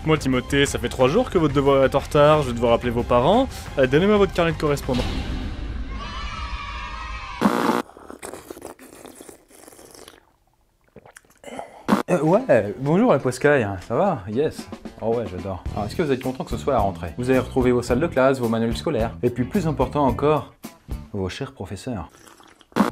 Dites-moi Timothée, ça fait 3 jours que votre devoir est en retard, je vais devoir appeler vos parents. Donnez-moi votre carnet de correspondance. Ouais, bonjour la Poscaille, ça va? Yes. Oh ouais, j'adore. Alors, est-ce que vous êtes content que ce soit la rentrée? Vous avez retrouvé vos salles de classe, vos manuels scolaires, et puis plus important encore, vos chers professeurs.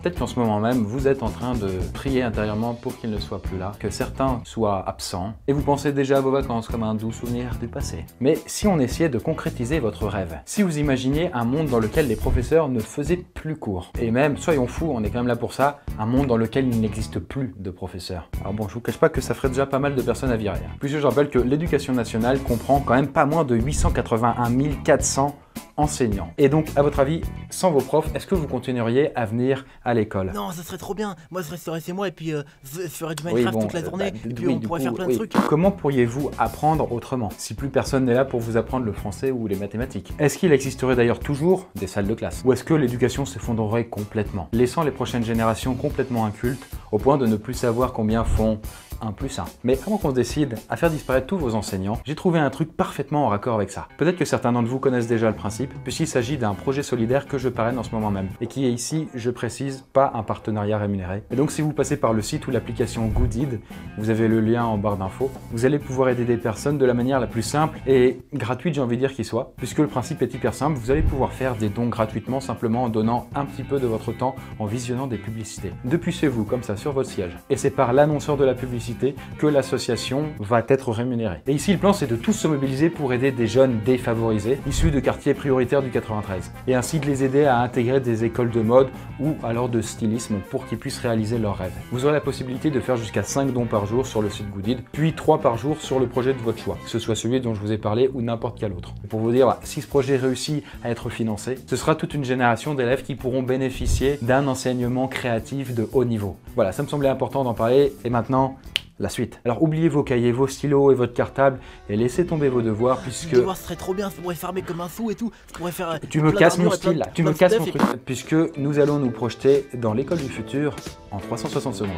Peut-être qu'en ce moment même, vous êtes en train de prier intérieurement pour qu'ils ne soient plus là, que certains soient absents, et vous pensez déjà à vos vacances comme un doux souvenir du passé. Mais si on essayait de concrétiser votre rêve, si vous imaginiez un monde dans lequel les professeurs ne faisaient plus cours, et même, soyons fous, on est quand même là pour ça, un monde dans lequel il n'existe plus de professeurs. Alors bon, je vous cache pas que ça ferait déjà pas mal de personnes à virer. Puisque je rappelle que l'éducation nationale comprend quand même pas moins de 881 400 enseignants. Et donc, à votre avis, sans vos profs, est-ce que vous continueriez à venir à l'école? Non, ça serait trop bien. Moi, je resterais chez moi et puis je ferais du Minecraft toute la journée. Et puis on pourrait faire plein de trucs. Comment pourriez-vous apprendre autrement si plus personne n'est là pour vous apprendre le français ou les mathématiques? Est-ce qu'il existerait d'ailleurs toujours des salles de classe? Ou est-ce que l'éducation s'effondrerait complètement, laissant les prochaines générations complètement incultes au point de ne plus savoir combien font 1 plus 1. Mais avant qu'on se décide à faire disparaître tous vos enseignants, j'ai trouvé un truc parfaitement en raccord avec ça. Peut-être que certains d'entre vous connaissent déjà le principe, puisqu'il s'agit d'un projet solidaire que je parraine en ce moment même, et qui est ici, je précise, pas un partenariat rémunéré. Et donc si vous passez par le site ou l'application Goodid, vous avez le lien en barre d'infos, vous allez pouvoir aider des personnes de la manière la plus simple et gratuite, j'ai envie de dire, qui soit, puisque le principe est hyper simple, vous allez pouvoir faire des dons gratuitement simplement en donnant un petit peu de votre temps en visionnant des publicités. Depuis chez vous, comme ça, sur votre siège. Et c'est par l'annonceur de la publicité que l'association va être rémunérée. Et ici, le plan, c'est de tous se mobiliser pour aider des jeunes défavorisés, issus de quartiers prioritaires du 93, et ainsi de les aider à intégrer des écoles de mode ou alors de stylisme pour qu'ils puissent réaliser leurs rêves. Vous aurez la possibilité de faire jusqu'à 5 dons par jour sur le site Goodid, puis 3 par jour sur le projet de votre choix, que ce soit celui dont je vous ai parlé ou n'importe quel autre. Et pour vous dire, si ce projet réussit à être financé, ce sera toute une génération d'élèves qui pourront bénéficier d'un enseignement créatif de haut niveau. Voilà, ça me semblait important d'en parler, et maintenant, la suite. Alors oubliez vos cahiers, vos stylos et votre cartable et laissez tomber vos devoirs puisque... Les devoirs serait trop bien, je pourrais farmer comme un fou et tout. Je pourrais faire... Tu me casses mon style là, tu me casses mon truc. Puisque nous allons nous projeter dans l'école du futur en 360 secondes.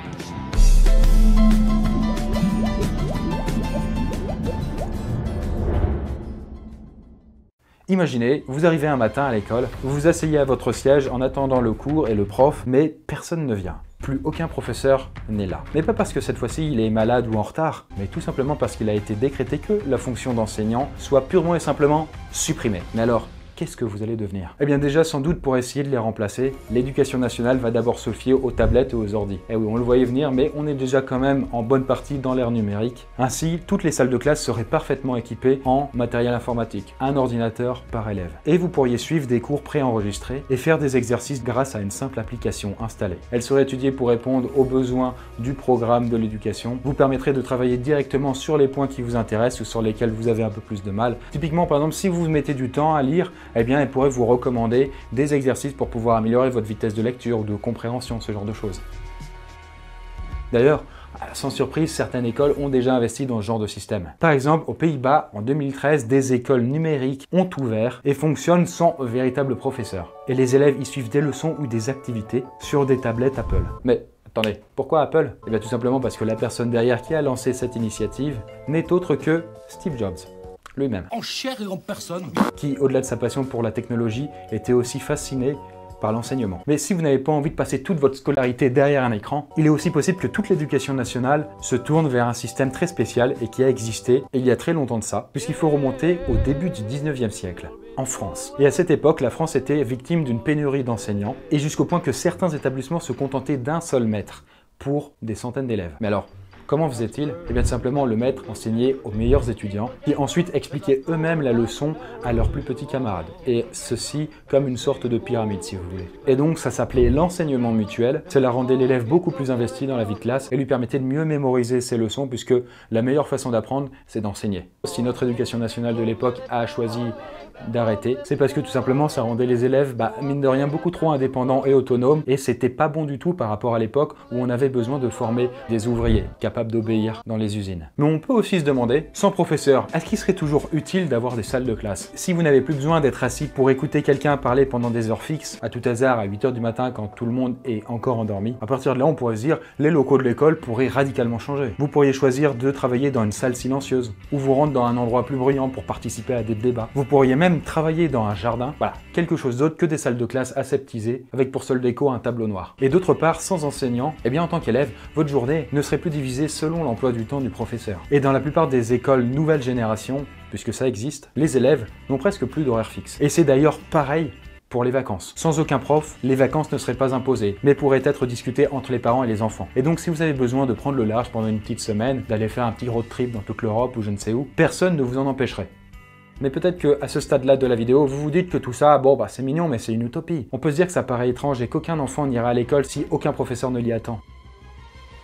Imaginez, vous arrivez un matin à l'école, vous vous asseyez à votre siège en attendant le cours et le prof, mais personne ne vient. Plus aucun professeur n'est là. Mais pas parce que cette fois-ci il est malade ou en retard, mais tout simplement parce qu'il a été décrété que la fonction d'enseignant soit purement et simplement supprimée. Mais alors, qu'est-ce que vous allez devenir? Eh bien déjà, sans doute pour essayer de les remplacer, l'éducation nationale va d'abord se fier aux tablettes et aux ordi. Eh oui, on le voyait venir, mais on est déjà quand même en bonne partie dans l'ère numérique. Ainsi, toutes les salles de classe seraient parfaitement équipées en matériel informatique, un ordinateur par élève. Et vous pourriez suivre des cours préenregistrés et faire des exercices grâce à une simple application installée. Elle serait étudiée pour répondre aux besoins du programme de l'éducation, vous permettrait de travailler directement sur les points qui vous intéressent ou sur lesquels vous avez un peu plus de mal. Typiquement, par exemple, si vous mettez du temps à lire, eh bien, elle pourrait vous recommander des exercices pour pouvoir améliorer votre vitesse de lecture ou de compréhension, ce genre de choses. D'ailleurs, sans surprise, certaines écoles ont déjà investi dans ce genre de système. Par exemple, aux Pays-Bas, en 2013, des écoles numériques ont ouvert et fonctionnent sans véritable professeur. Et les élèves y suivent des leçons ou des activités sur des tablettes Apple. Mais attendez, pourquoi Apple? Eh bien tout simplement parce que la personne derrière qui a lancé cette initiative n'est autre que Steve Jobs. Lui-même. En chair et en personne. Qui, au-delà de sa passion pour la technologie, était aussi fasciné par l'enseignement. Mais si vous n'avez pas envie de passer toute votre scolarité derrière un écran, il est aussi possible que toute l'éducation nationale se tourne vers un système très spécial et qui a existé il y a très longtemps de ça, puisqu'il faut remonter au début du 19e siècle, en France. Et à cette époque, la France était victime d'une pénurie d'enseignants, et jusqu'au point que certains établissements se contentaient d'un seul maître pour des centaines d'élèves. Mais alors, comment faisait-il? Eh bien, simplement le maître enseignait aux meilleurs étudiants qui ensuite expliquaient eux-mêmes la leçon à leurs plus petits camarades. Et ceci comme une sorte de pyramide, si vous voulez. Et donc, ça s'appelait l'enseignement mutuel. Cela rendait l'élève beaucoup plus investi dans la vie de classe et lui permettait de mieux mémoriser ses leçons puisque la meilleure façon d'apprendre, c'est d'enseigner. Si notre éducation nationale de l'époque a choisi d'arrêter, c'est parce que tout simplement ça rendait les élèves, mine de rien, beaucoup trop indépendants et autonomes, et c'était pas bon du tout par rapport à l'époque où on avait besoin de former des ouvriers capables d'obéir dans les usines. Mais on peut aussi se demander, sans professeur, est-ce qu'il serait toujours utile d'avoir des salles de classe? Si vous n'avez plus besoin d'être assis pour écouter quelqu'un parler pendant des heures fixes, à tout hasard à 8 h du matin quand tout le monde est encore endormi, à partir de là on pourrait se dire, les locaux de l'école pourraient radicalement changer. Vous pourriez choisir de travailler dans une salle silencieuse, ou vous rendre dans un endroit plus bruyant pour participer à des débats. Vous pourriez même travailler dans un jardin, voilà, quelque chose d'autre que des salles de classe aseptisées, avec pour seul déco un tableau noir. Et d'autre part, sans enseignant, eh bien en tant qu'élève, votre journée ne serait plus divisée selon l'emploi du temps du professeur. Et dans la plupart des écoles nouvelle génération, puisque ça existe, les élèves n'ont presque plus d'horaire fixe. Et c'est d'ailleurs pareil pour les vacances. Sans aucun prof, les vacances ne seraient pas imposées, mais pourraient être discutées entre les parents et les enfants. Et donc si vous avez besoin de prendre le large pendant une petite semaine, d'aller faire un petit road trip dans toute l'Europe ou je ne sais où, personne ne vous en empêcherait. Mais peut-être qu'à ce stade-là de la vidéo, vous vous dites que tout ça, c'est mignon, mais c'est une utopie. On peut se dire que ça paraît étrange et qu'aucun enfant n'ira à l'école si aucun professeur ne l'y attend.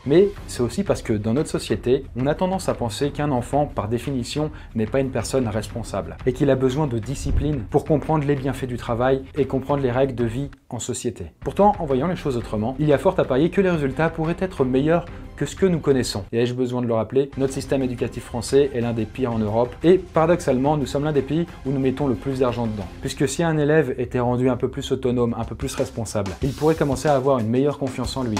Mais c'est aussi parce que dans notre société, on a tendance à penser qu'un enfant, par définition, n'est pas une personne responsable et qu'il a besoin de discipline pour comprendre les bienfaits du travail et comprendre les règles de vie en société. Pourtant, en voyant les choses autrement, il y a fort à parier que les résultats pourraient être meilleurs que ce que nous connaissons. Et ai-je besoin de le rappeler, notre système éducatif français est l'un des pires en Europe et paradoxalement, nous sommes l'un des pays où nous mettons le plus d'argent dedans. Puisque si un élève était rendu un peu plus autonome, un peu plus responsable, il pourrait commencer à avoir une meilleure confiance en lui.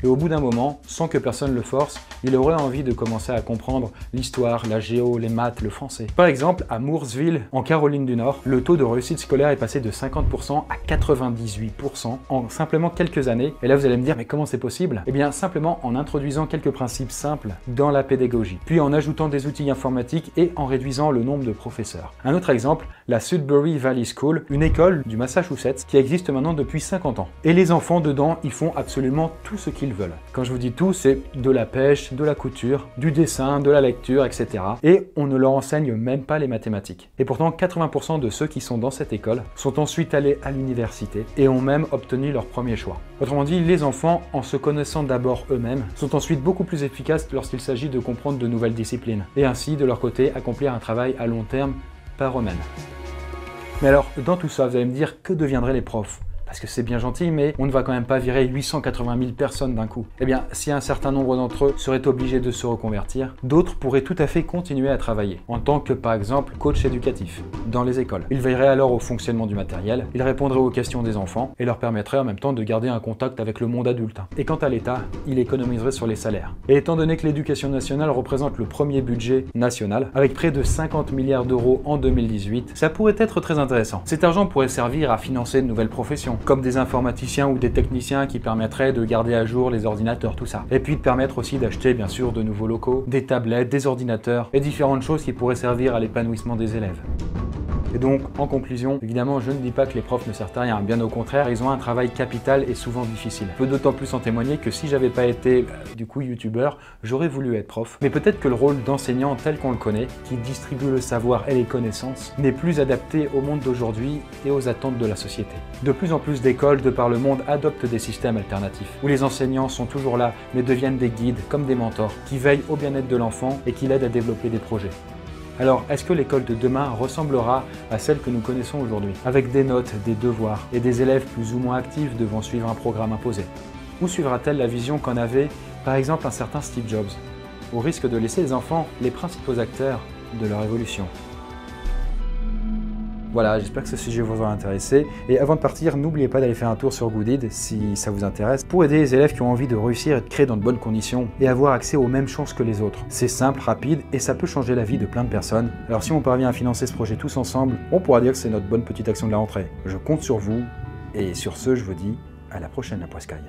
Et au bout d'un moment, sans que personne le force, il aurait envie de commencer à comprendre l'histoire, la géo, les maths, le français. Par exemple, à Mooresville, en Caroline du Nord, le taux de réussite scolaire est passé de 50% à 98% en simplement quelques années. Et là, vous allez me dire, mais comment c'est possible? Eh bien, simplement en introduisant quelques principes simples dans la pédagogie, puis en ajoutant des outils informatiques et en réduisant le nombre de professeurs. Un autre exemple, la Sudbury Valley School, une école du Massachusetts qui existe maintenant depuis 50 ans. Et les enfants dedans, ils font absolument tout ce qu'ils veulent. Quand je vous dis tout, c'est de la pêche, de la couture, du dessin, de la lecture, etc. Et on ne leur enseigne même pas les mathématiques. Et pourtant, 80% de ceux qui sont dans cette école sont ensuite allés à l'université et ont même obtenu leur premier choix. Autrement dit, les enfants, en se connaissant d'abord eux-mêmes, sont ensuite beaucoup plus efficaces lorsqu'il s'agit de comprendre de nouvelles disciplines. Et ainsi, de leur côté, accomplir un travail à long terme par eux-mêmes. Mais alors, dans tout ça, vous allez me dire, que deviendraient les profs? Parce que c'est bien gentil, mais on ne va quand même pas virer 880 000 personnes d'un coup. Eh bien, si un certain nombre d'entre eux seraient obligés de se reconvertir, d'autres pourraient tout à fait continuer à travailler, en tant que, par exemple, coach éducatif, dans les écoles. Ils veilleraient alors au fonctionnement du matériel, ils répondraient aux questions des enfants, et leur permettraient en même temps de garder un contact avec le monde adulte. Et quant à l'État, il économiserait sur les salaires. Et étant donné que l'éducation nationale représente le premier budget national, avec près de 50 milliards d'euros en 2018, ça pourrait être très intéressant. Cet argent pourrait servir à financer de nouvelles professions, comme des informaticiens ou des techniciens qui permettraient de garder à jour les ordinateurs, tout ça. Et puis de permettre aussi d'acheter bien sûr de nouveaux locaux, des tablettes, des ordinateurs et différentes choses qui pourraient servir à l'épanouissement des élèves. Et donc, en conclusion, évidemment, je ne dis pas que les profs ne servent à rien, bien au contraire, ils ont un travail capital et souvent difficile. Je peux d'autant plus en témoigner que si j'avais pas été, du coup, youtubeur, j'aurais voulu être prof. Mais peut-être que le rôle d'enseignant tel qu'on le connaît, qui distribue le savoir et les connaissances, n'est plus adapté au monde d'aujourd'hui et aux attentes de la société. De plus en plus d'écoles de par le monde adoptent des systèmes alternatifs, où les enseignants sont toujours là, mais deviennent des guides, comme des mentors, qui veillent au bien-être de l'enfant et qui l'aident à développer des projets. Alors, est-ce que l'école de demain ressemblera à celle que nous connaissons aujourd'hui, avec des notes, des devoirs et des élèves plus ou moins actifs devant suivre un programme imposé? Ou suivra-t-elle la vision qu'en avait, par exemple, un certain Steve Jobs, au risque de laisser les enfants les principaux acteurs de leur évolution? Voilà, j'espère que ce sujet vous aura intéressé. Et avant de partir, n'oubliez pas d'aller faire un tour sur Goodid si ça vous intéresse, pour aider les élèves qui ont envie de réussir et de créer dans de bonnes conditions et avoir accès aux mêmes chances que les autres. C'est simple, rapide et ça peut changer la vie de plein de personnes. Alors si on parvient à financer ce projet tous ensemble, on pourra dire que c'est notre bonne petite action de la rentrée. Je compte sur vous et sur ce, je vous dis à la prochaine la Poiscaille.